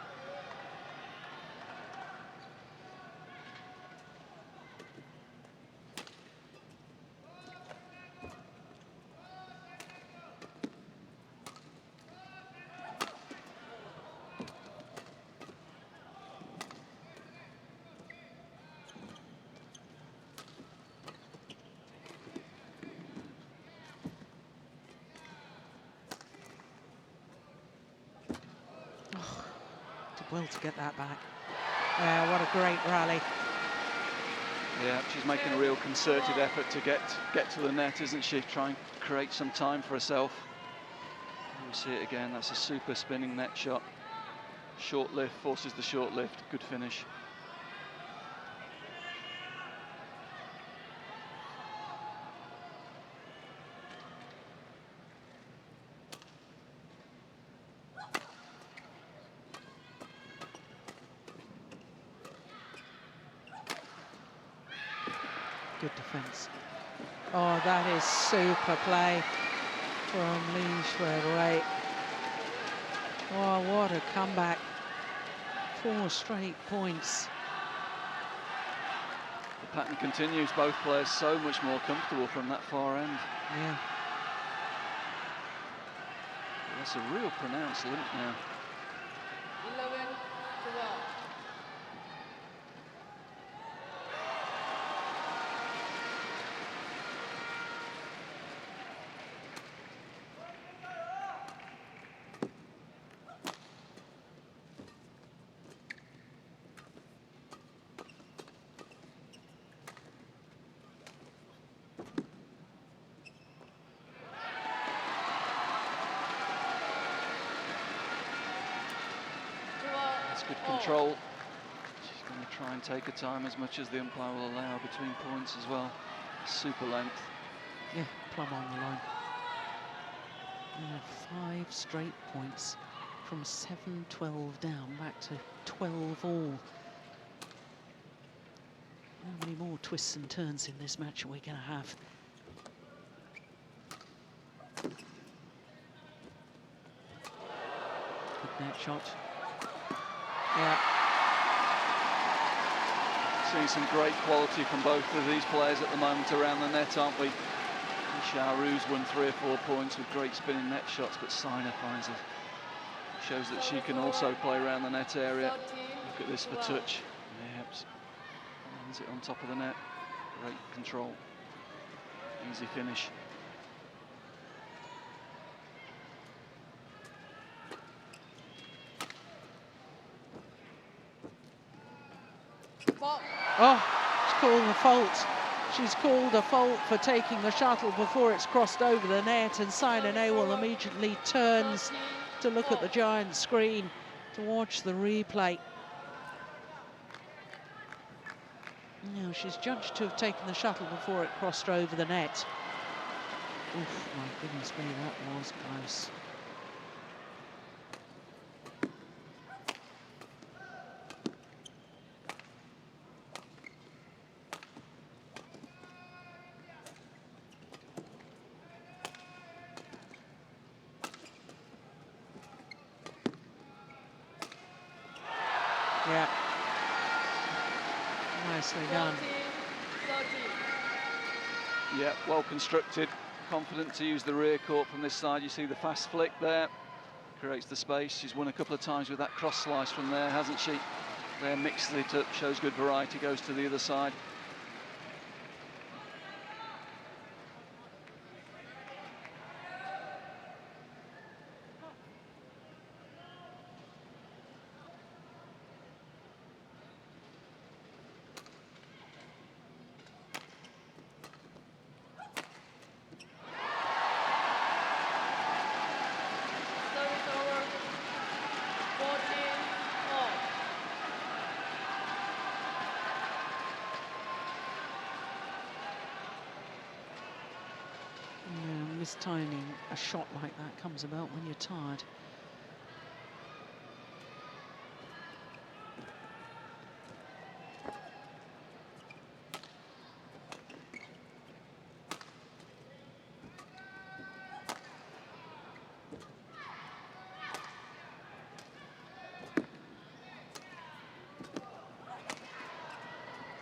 Did well to get that back. Yeah, what a great rally. Yeah, she's making a real concerted effort to get to the net, isn't she? Try and create some time for herself. You see it again, that's a super spinning net shot. Short lift, forces the short lift, good finish. Good defence. Oh, that is super play from Xuerui. Oh, what a comeback. 4 straight points. The pattern continues, both players so much more comfortable from that far end. Yeah. That's a real pronounced link now. 11-12. That's good control. She's going to try and take her time as much as the umpire will allow between points as well. Super length. Yeah, plumb on the line. Yeah, 5 straight points from 7-12 down back to 12 all. How many more twists and turns in this match are we going to have? Good net shot. Yeah. Seeing some great quality from both of these players at the moment around the net, aren't we? Xuerui's won 3 or 4 points with great spinning net shots, but Saina finds it. Shows that she can also play around the net area. Look at this for touch. Yep. Lands it on top of the net. Great control. Easy finish. Fault. Oh, she's called a fault. She's called a fault for taking the shuttle before it's crossed over the net, and Saina Nehwal immediately turns to look at the giant screen to watch the replay. No, she's judged to have taken the shuttle before it crossed over the net. Oof, my goodness me, that was close. Yeah. Nicely done. 30. Yeah, well constructed. Confident to use the rear court from this side. You see the fast flick there. Creates the space. She's won a couple of times with that cross slice from there, hasn't she? There, mixes it up, shows good variety, goes to the other side. Service over. 14-all. Yeah, mistiming a shot like that comes about when you're tired.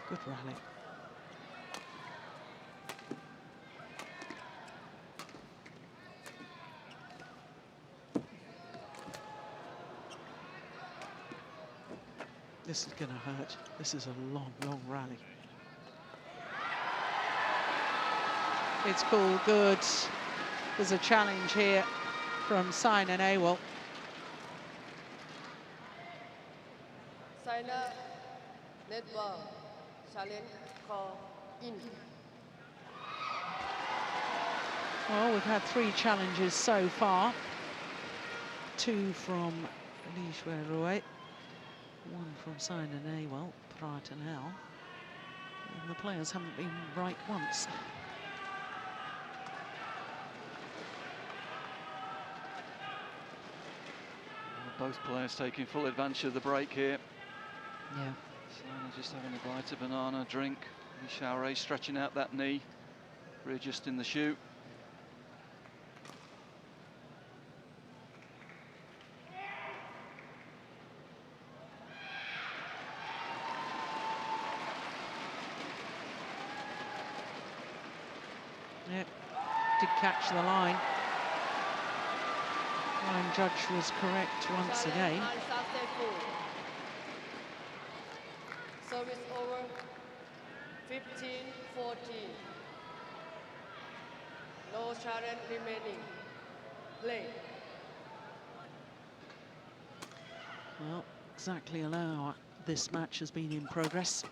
Good rally. This is going to hurt. This is a long, long rally. It's called good. There's a challenge here from Saina Nehwal. Saina Nehwal. Challenge call in. Well, we've had 3 challenges so far. 2 from Xuerui, 1 from Saina Nehwal prior to now. And the players haven't been right once. Both players taking full advantage of the break here. Yeah. Saina just having a bite of banana, drink. Xuerui stretching out that knee, readjusting the shoe. Yep, did catch the line. Line judge was correct once again. Unsuccessful. Service over. 15-14. No challenge remaining. Play. Well, exactly an hour this match has been in progress.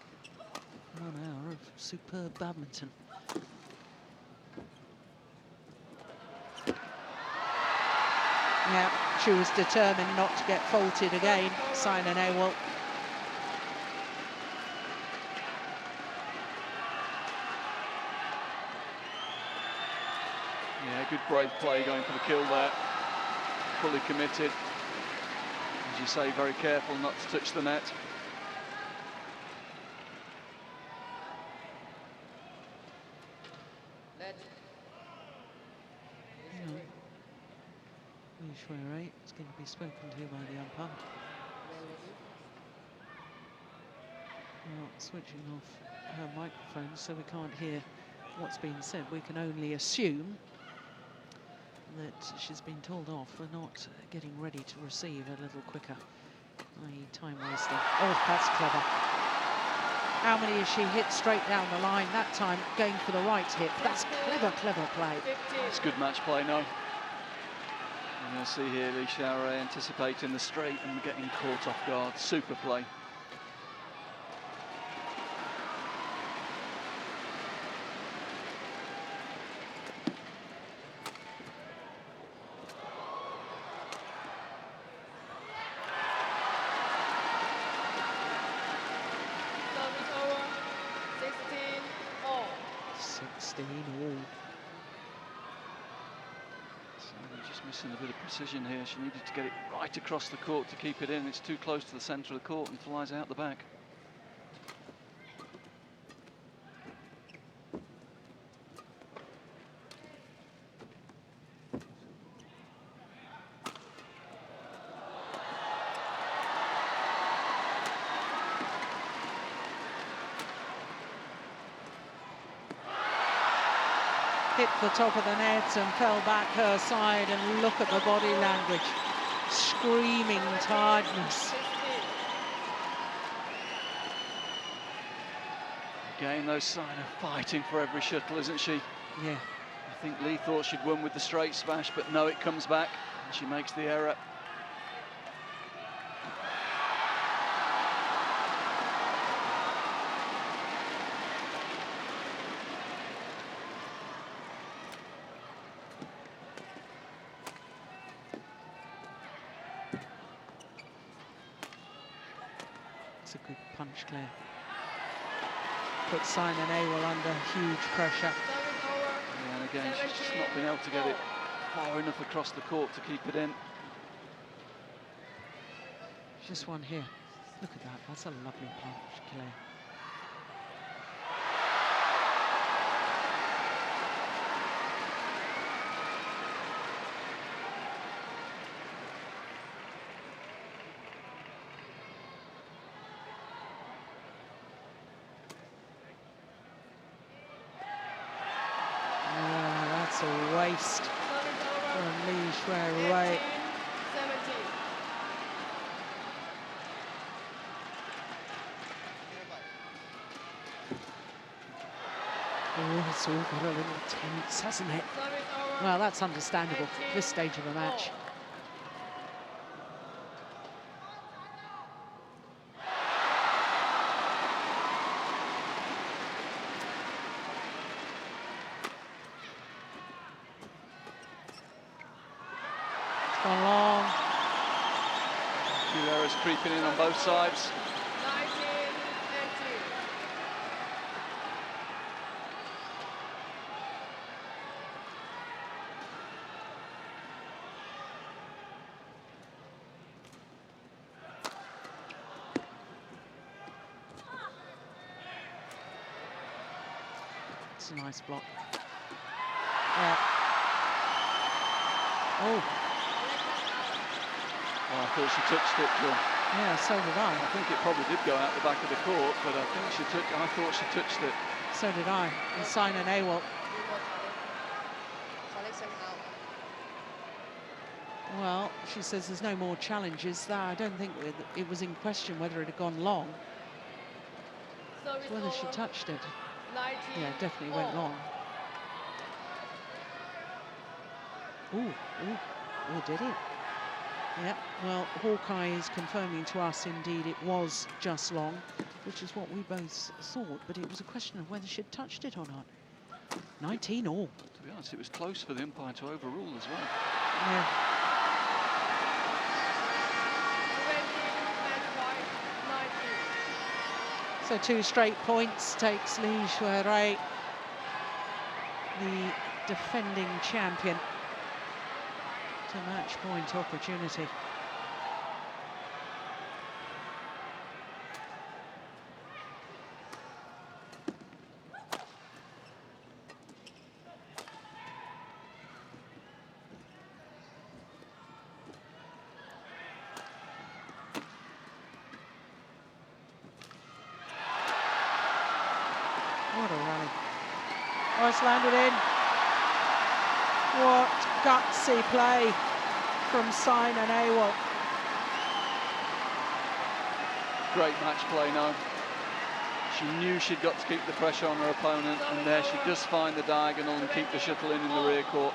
1 hour of superb badminton. Yeah, she was determined not to get faulted again, Saina Nehwal. Yeah, good brave play going for the kill there. Fully committed. As you say, very careful not to touch the net. Let. Xuerui is going to be spoken to by the umpire. Well, switching off her microphone so we can't hear what's being said. We can only assume that she's been told off for not getting ready to receive a little quicker, i.e. time wasting. Oh, that's clever. How many has she hit straight down the line that time, going for the right hip? That's clever, clever play. It's good match play now. You're going to see here Xuerui anticipating the straight and getting caught off guard. Super play. Service over. 16 all. 16 all. Just missing a bit of precision here. She needed to get it right across the court to keep it in. It's too close to the centre of the court and flies out the back. Hit the top of the net and fell back her side, and look at the body language. Screaming tiredness. Again, those Saina fighting for every shuttle, isn't she? Yeah. I think Lee thought she'd won with the straight smash, but no, it comes back and she makes the error. It's a good punch, Claire. Put Saina Nehwal under huge pressure. Yeah, and again, she's just not been able to get it far enough across the court to keep it in. Just one here. Look at that. That's a lovely punch, Claire. That's a waste from Xuerui. 17. Oh, it's all got a little tense, hasn't it? Service over. Well, that's understandable at this stage of the match. errors creeping in on both sides. 19-18. It's a nice block. Yeah. Oh. Oh, I thought she touched it, John. Yeah, so did I I. think it probably did go out the back of the court, but I thought she touched it. So did I. And Saina Nehwal. Well, she says there's no more challenges there. I don't think it was in question whether it had gone long. It's whether she touched it. Yeah, it definitely went long. Ooh, ooh, oh, did it? Yeah, well, Hawkeye is confirming to us indeed it was just long, which is what we both thought, but it was a question of whether she'd touched it or not. 19 all. To be honest, it was close for the umpire to overrule as well. Yeah. So 2 straight points takes Xuerui, the defending champion, to match point opportunity. What a rally. Oh, it's landed in. What gutsy play from Saina Nehwal. Great match play now. She knew she'd got to keep the pressure on her opponent, and there she does find the diagonal and keep the shuttle in the rear court.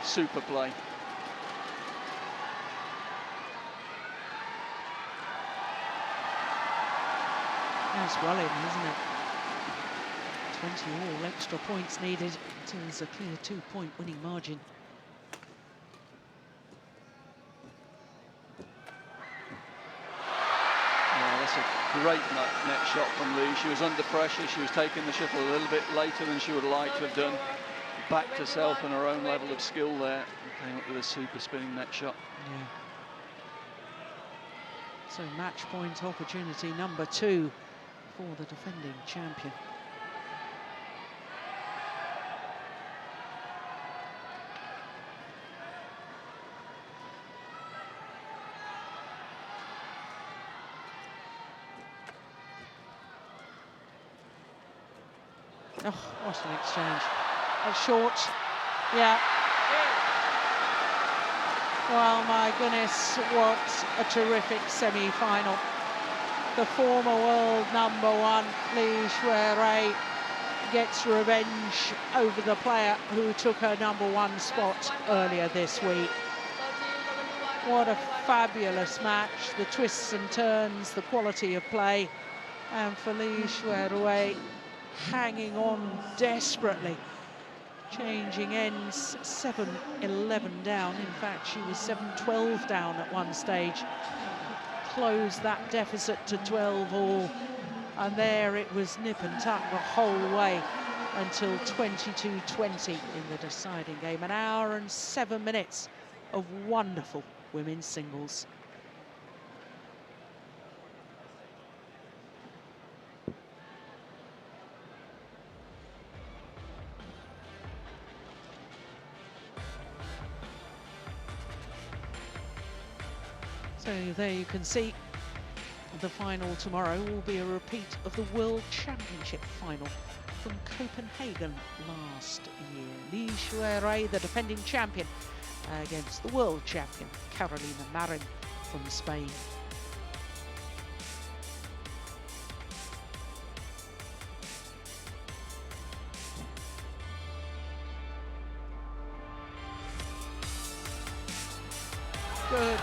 Super play. That's well in, isn't it? 20 all, extra points needed until there's a clear 2-point winning margin. Yeah, that's a great net shot from Lee. She was under pressure. She was taking the shuttle a little bit later than she would like to have done. Backed herself and her own level of skill there and came up with a super spinning net shot. Yeah. So match point opportunity number 2 for the defending champion. Oh, what an exchange. That's short. Yeah. Well, my goodness, what a terrific semi-final. The former world #1, Xuerui, gets revenge over the player who took her #1 spot earlier this week. What a fabulous match. The twists and turns, the quality of play. And for Xuerui, hanging on desperately, changing ends, 7-11 down. In fact, she was 7-12 down at one stage. Closed that deficit to 12 all, and there it was nip and tuck the whole way until 22-20 in the deciding game. An hour and 7 minutes of wonderful women's singles. So there you can see the final tomorrow will be a repeat of the World Championship final from Copenhagen last year. Xuerui, the defending champion, against the world champion Carolina Marin from Spain. Good.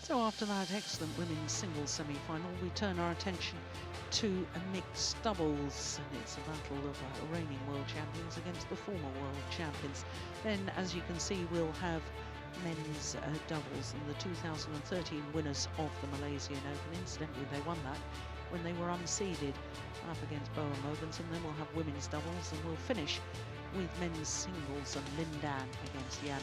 So after that excellent women's singles semi-final, we turn our attention to a mixed doubles, and it's a battle of reigning world champions against the former world champions. Then, as you can see, we'll have men's doubles and the 2013 winners of the Malaysian Open. Incidentally, they won that when they were unseeded up against Boa Mogens, and then we'll have women's doubles, and we'll finish with men's singles and Lindan against Yan